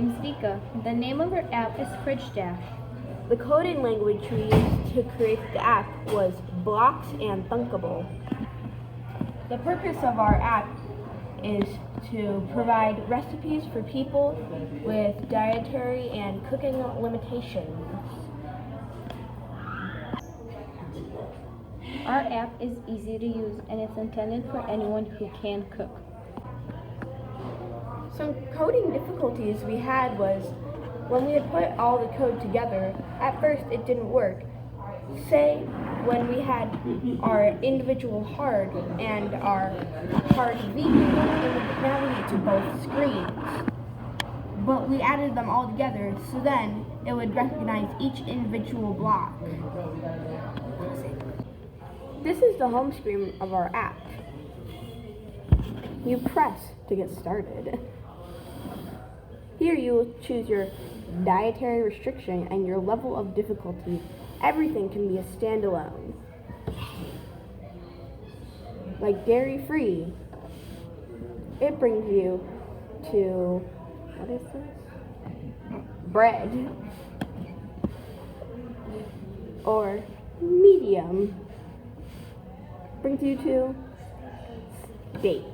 name's Vika. The name of our app is FridgeDash. The coding language we used to create the app was Blocks and Thunkable. The purpose of our app is to provide recipes for people with dietary and cooking limitations. Our app is easy to use and it's intended for anyone who can cook. Some coding difficulties we had was when we had put all the code together, at first it didn't work. Say when we had our individual hard and our hard Wheaton, it would navigate to both screens. But we added them all together, so then it would recognize each individual block. This is the home screen of our app. You press to get started. Here you will choose your dietary restriction and your level of difficulty. Everything can be a standalone. Like dairy-free, it brings you to, what is this? Bread. Or medium brings you to steak.